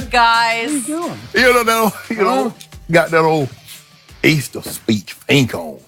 guys. What are you doing? Got that old Easter speech ink on.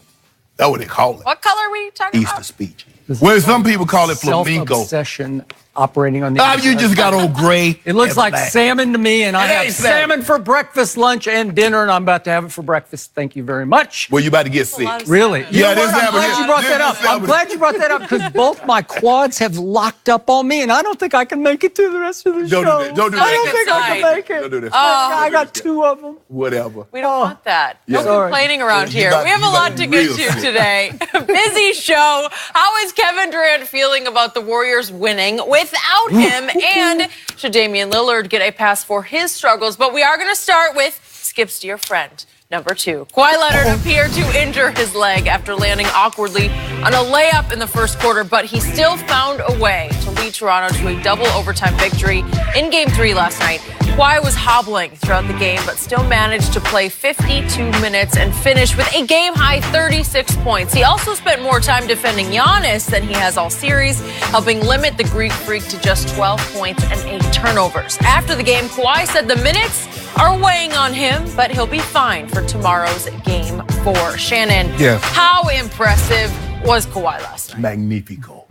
That's what they call it. What color are we talking Easter about? speech. Well, some people call it flamenco. Self-obsession operating on the You just got old gray. It looks and like black. salmon to me, and I It have ain't salmon. salmon for breakfast, lunch, and dinner, and I'm about to have it for breakfast. Thank you very much. Well, you about to get sick. Really? You know this what? I'm happened. glad you brought that up. I'm glad you brought that up because both my quads have locked up on me, and I don't think I can make it through the rest of the show. Don't do that. I don't think I can make it. Don't do that. I got two of them. Whatever. We don't want that. Yeah. No complaining around here. We have a lot to get to today. Busy show. How is Kevin Durant feeling about the Warriors winning without him? And should Damian Lillard get a pass for his struggles? But we are going to start with Skip's dear friend, number 2. Kawhi Leonard appeared to injure his leg after landing awkwardly on a layup in the first quarter, but he still found a way to lead Toronto to a double overtime victory in Game 3 last night. Kawhi was hobbling throughout the game, but still managed to play 52 minutes and finish with a game-high 36 points. He also spent more time defending Giannis than he has all series, helping limit the Greek Freak to just 12 points and 8 turnovers. After the game, Kawhi said the minutes are weighing on him, but he'll be fine for tomorrow's Game 4. Shannon, Yes. How impressive was Kawhi last night? Magnifico.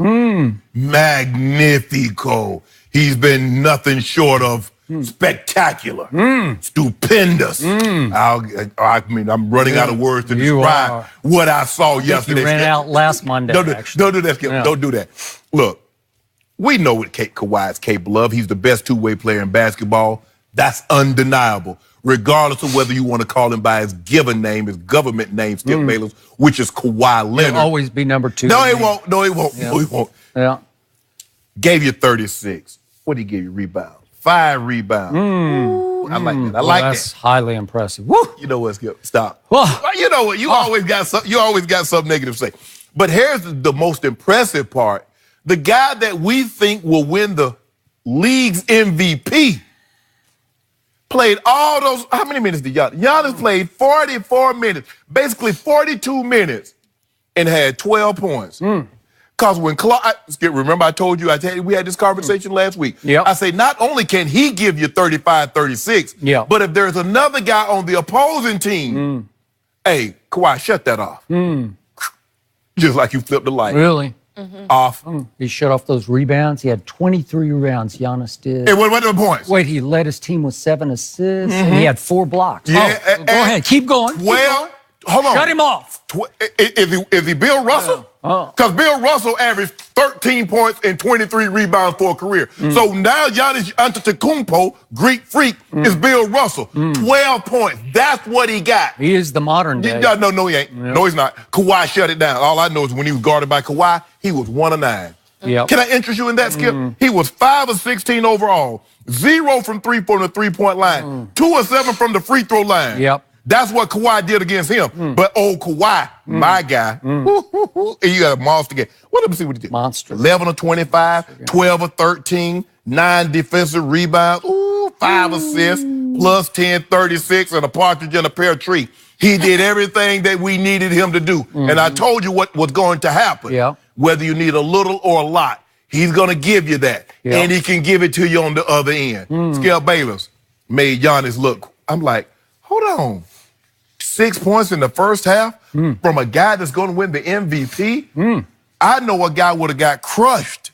Magnifico. He's been nothing short of spectacular, stupendous. I mean, I'm running out of words to You describe are. what I saw yesterday. You ran out last Monday, Don't do actually. that, Skip. Yeah. Don't do that. Look, we know what Kawhi is capable of. He's the best two-way player in basketball. That's undeniable, regardless of whether you want to call him by his given name, his government name, Skip Bayless, which is Kawhi Leonard. He'll always be number 2. No, he won't. No, he won't. Yeah. No, he won't. Yeah. Gave you 36. What did he give you? Rebounds. 5 rebounds. Ooh, I like that. I like That's that. highly impressive. Woo! You know what, Skip? Stop. Oh. You know what? You always got something negative to say. But here's the most impressive part. The guy that we think will win the league's MVP played all those. How many minutes did Giannis? Giannis played 44 minutes, basically 42 minutes, and had 12 points. Because when Skip, remember I told you, we had this conversation last week. Yep. I say not only can he give you 35, 36, but if there's another guy on the opposing team, hey, Kawhi, shut that off. Just like you flipped the light. Really? Off. He shut off those rebounds. He had 23 rebounds, Giannis did. And what are the points? Wait, he led his team with 7 assists, and he had 4 blocks. Yeah, go ahead. Keep going. Well, hold on. Shut him off. Is he Bill Russell? Because Bill Russell averaged 13 points and 23 rebounds for a career. So now Giannis Antetokounmpo, Greek Freak, is Bill Russell. 12 points. That's what he got. He is the modern day. No, he ain't. No, he's not. Kawhi shut it down. All I know is when he was guarded by Kawhi, he was 1 of 9. Yep. Can I interest you in that, Skip? He was 5 of 16 overall, 0 from from the three-point line, 2 of 7 from the free throw line. Yep. That's what Kawhi did against him. But old Kawhi, my guy, and you got a monster game. Well, let me see what he did. Monster. 11 of 25, 12 of 13, 9 defensive rebounds, 5 assists, plus 10, 36, and a partridge in a pear tree. He did everything that we needed him to do. And I told you what was going to happen. Yeah. Whether you need a little or a lot, he's going to give you that. Yeah. And he can give it to you on the other end. Skip Bayless made Giannis look. I'm like, hold on. 6 points in the first half from a guy that's going to win the MVP? I know a guy would have got crushed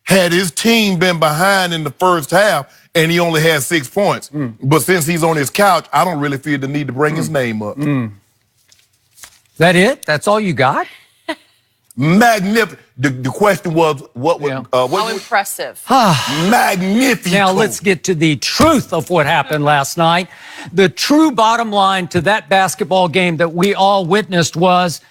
had his team been behind in the first half and he only had 6 points. But since he's on his couch, I don't really feel the need to bring his name up. That it? That's all you got? Magnificent. The question was, How impressive. magnificent. Now let's get to the truth of what happened last night. The true bottom line to that basketball game that we all witnessed was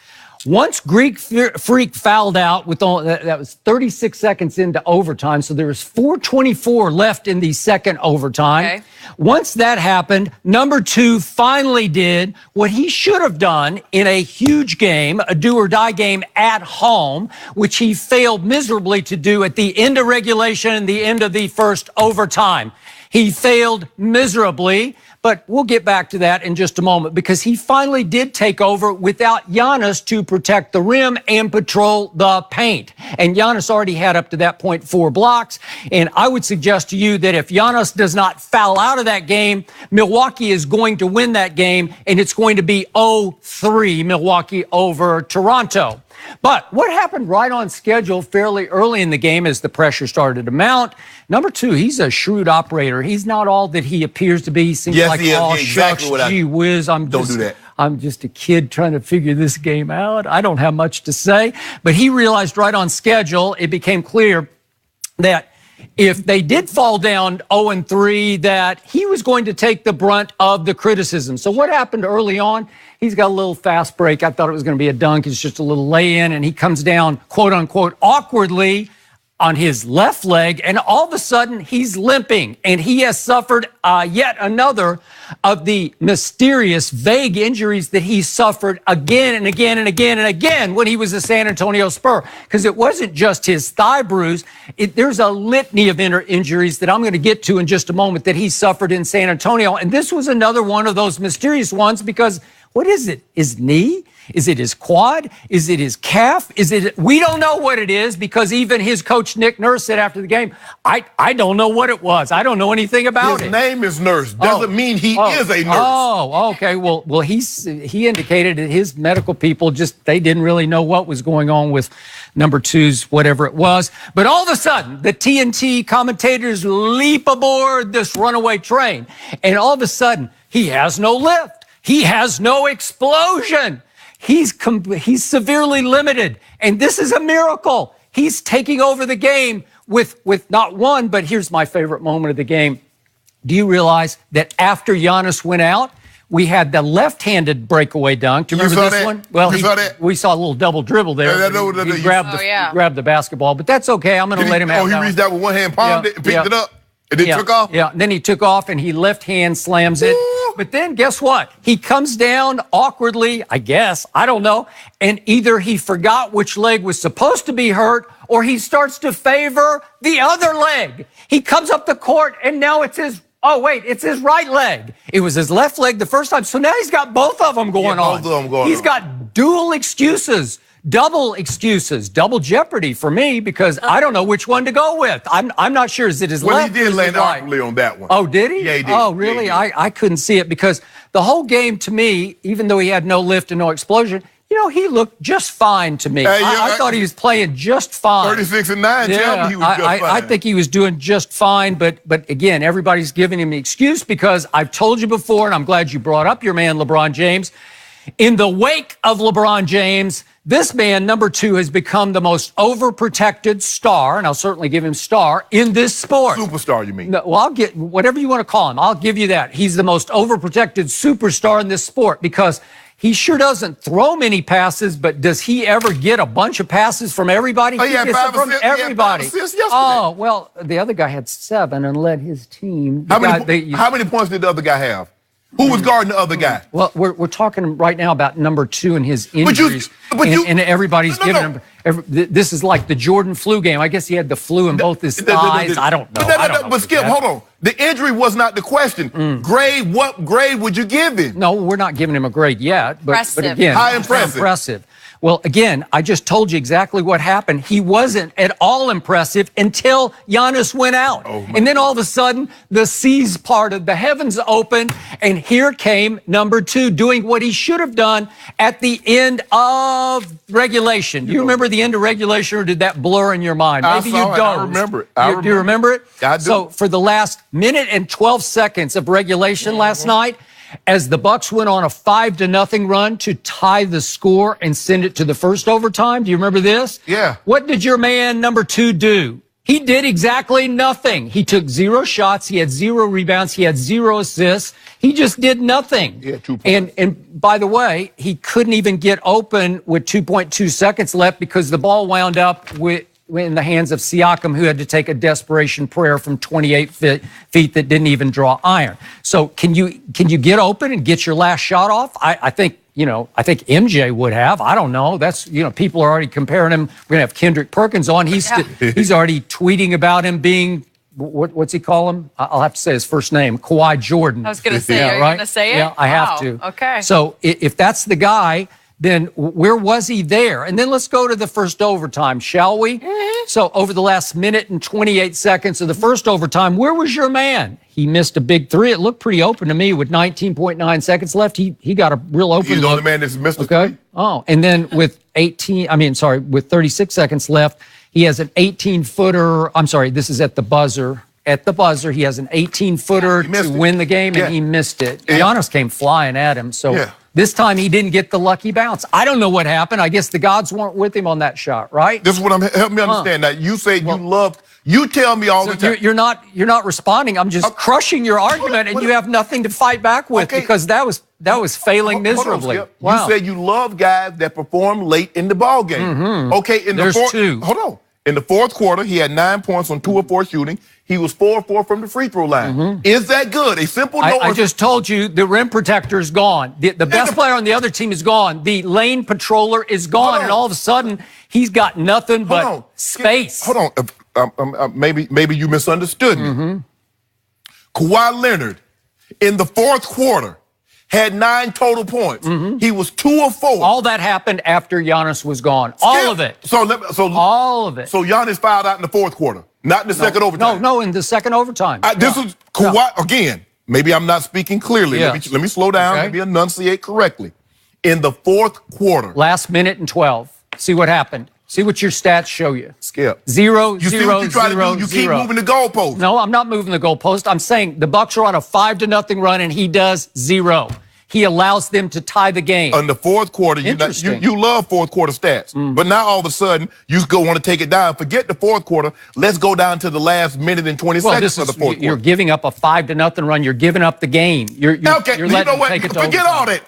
once Greek Freak fouled out with that was 36 seconds into overtime, so there was 4:24 left in the second overtime. Okay. Once that happened, number 2 finally did what he should have done in a huge game, a do-or-die game at home, which he failed miserably to do at the end of regulation and the end of the first overtime. He failed miserably, but we'll get back to that in just a moment because he finally did take over without Giannis to protect the rim and patrol the paint. And Giannis already had up to that point 4 blocks. And I would suggest to you that if Giannis does not foul out of that game, Milwaukee is going to win that game, and it's going to be 0-3 Milwaukee over Toronto. But what happened right on schedule fairly early in the game as the pressure started to mount? Number 2, he's a shrewd operator. He's not all that he appears to be. He seems like, oh, exactly shucks, gee whiz, don't do that. I'm just a kid trying to figure this game out. I don't have much to say. But he realized right on schedule, it became clear that if they did fall down 0-3, that he was going to take the brunt of the criticism. So what happened early on? He's got a little fast break. I thought it was going to be a dunk. It's just a little lay-in, and he comes down, quote unquote, awkwardly on his left leg, and all of a sudden he's limping, and he has suffered yet another of the mysterious, vague injuries that he suffered again and again and again and again when he was a San Antonio Spur, because it wasn't just his thigh bruise. There's a litany of injuries that I'm going to get to in just a moment that he suffered in San Antonio, and this was another one of those mysterious ones because what is it? His knee? Is it his quad? Is it his calf? We don't know what it is because even his coach, Nick Nurse, said after the game, I don't know what it was. I don't know anything about it. His name is Nurse. Doesn't mean he is a nurse. Oh, okay. Well, he indicated that his medical people they didn't really know what was going on with number 2's, whatever it was. But all of a sudden, the TNT commentators leap aboard this runaway train. And all of a sudden, he has no lift. He has no explosion. He's severely limited. And this is a miracle. He's taking over the game with not one, but here's my favorite moment of the game. Do you realize that after Giannis went out, we had the left-handed breakaway dunk? Do you remember this one? Well, we saw a little double dribble there. He grabbed the basketball, but that's okay. I'm going to let him have it. Oh, he reached out with one hand, palmed it, and picked it up, and then took off? Yeah, and then he took off, and he left-hand slams it. But then guess what? He comes down awkwardly, I guess, I don't know, and either he forgot which leg was supposed to be hurt or he starts to favor the other leg. He comes up the court and now it's his right leg. It was his left leg the first time. So now he's got both of them going on. Both of them going on. He's got dual excuses. Double excuses, double jeopardy for me because I don't know which one to go with. I'm not sure. Is it his left? Well, he did land awkwardly on that one. Oh, did he? Yeah, he did. Oh, really? Yeah, he did. I couldn't see it because the whole game to me, even though he had no lift and no explosion, he looked just fine to me. I thought he was playing just fine. 36-9, yeah, tell me he was just fine. I think he was doing just fine, but again, everybody's giving him the excuse because I've told you before, and I'm glad you brought up your man LeBron James. In the wake of LeBron James, this man, number 2, has become the most overprotected star, and I'll certainly give him star, in this sport. Superstar, you mean? No, well, I'll get whatever you want to call him. I'll give you that. He's the most overprotected superstar in this sport because he sure doesn't throw many passes, but does he ever get a bunch of passes from everybody? Oh, he had 5 from assists, everybody. He had 5 assists yesterday. Oh, well, the other guy had 7 and led his team. How many points did the other guy have? Who was guarding the other guy? Well, we're talking right now about number 2 and his injuries, and everybody's giving him. This is like the Jordan flu game. I guess he had the flu in both his thighs. I don't know. But Skip, hold on. The injury was not the question. Grade, what grade would you give him? No, we're not giving him a grade yet. But again, how impressive. Well, again, I just told you exactly what happened. He wasn't at all impressive until Giannis went out. And then all of a sudden, the seas parted, the heavens opened, and here came number 2 doing what he should have done at the end of regulation. Do you remember the end of regulation, or did that blur in your mind? Maybe you don't. I remember it. Do you remember it? I do. So for the last minute and 12 seconds of regulation last night, as the Bucks went on a 5-0 run to tie the score and send it to the first overtime. Do you remember this? Yeah. What did your man number 2 do? He did exactly nothing. He took 0 shots. He had 0 rebounds. He had 0 assists. He just did nothing. Yeah, 2 points. And by the way, he couldn't even get open with 2.2 seconds left because the ball wound up in the hands of Siakam, who had to take a desperation prayer from 28 feet that didn't even draw iron. So can you get open and get your last shot off? I think MJ would have. I don't know. That's, people are already comparing him. We're going to have Kendrick Perkins on. He's already tweeting about him being what's he call him? I'll have to say his first name, Kawhi Jordan. I was going to say, are you going to say it? Yeah, I have to. Okay. So if that's the guy, then where was he there? And then let's go to the first overtime, shall we? Mm-hmm. So over the last minute and 28 seconds of the first overtime, where was your man? He missed a big three. It looked pretty open to me with 19.9 seconds left. He got a real open He's the look. only man that's missed a Okay. three. Oh, and then with 36 seconds left, he has an 18-footer. I'm sorry, this is at the buzzer. At the buzzer, he has an 18-footer to win the game, and he missed it. Giannis came flying at him, so this time he didn't get the lucky bounce. I don't know what happened. I guess the gods weren't with him on that shot, right? This is what help me understand. Now, you say you loved. You tell me all the time. You're not responding. I'm just crushing your argument, and you have nothing to fight back with because that was failing miserably. Wow. You said you love guys that perform late in the ball game. Okay, There's two. Hold on. In the fourth quarter, he had 9 points on 2 of 4 shooting. He was 4-4 from the free throw line. Is that good? A simple no. I just told you the rim protector is gone. The best player on the other team is gone. The lane patroller is gone, and all of a sudden he's got nothing but space. Hold on. Maybe you misunderstood me. Kawhi Leonard in the fourth quarter had 9 total points. He was 2 of 4. All that happened after Giannis was gone. All of it. So all of it. So Giannis fouled out in the fourth quarter, not in the second overtime. No, in the second overtime. This was Kawhi again. Maybe I'm not speaking clearly. Yes. Let me slow down. Let me enunciate correctly. In the fourth quarter, last minute and 12. See what happened. See what your stats show you. Skip. 0, you 0, see what you try 0, to do? You 0. keep moving the goalpost. No, I'm not moving the goalpost. I'm saying the Bucks are on a 5-0 run, and he does 0. He allows them to tie the game. In the fourth quarter, you love fourth quarter stats. But now all of a sudden, you want to take it down. Forget the fourth quarter. Let's go down to the last minute and 20 seconds of the fourth quarter. You're giving up a 5-0 run. You're giving up the game. You're letting them take it to Forget all that.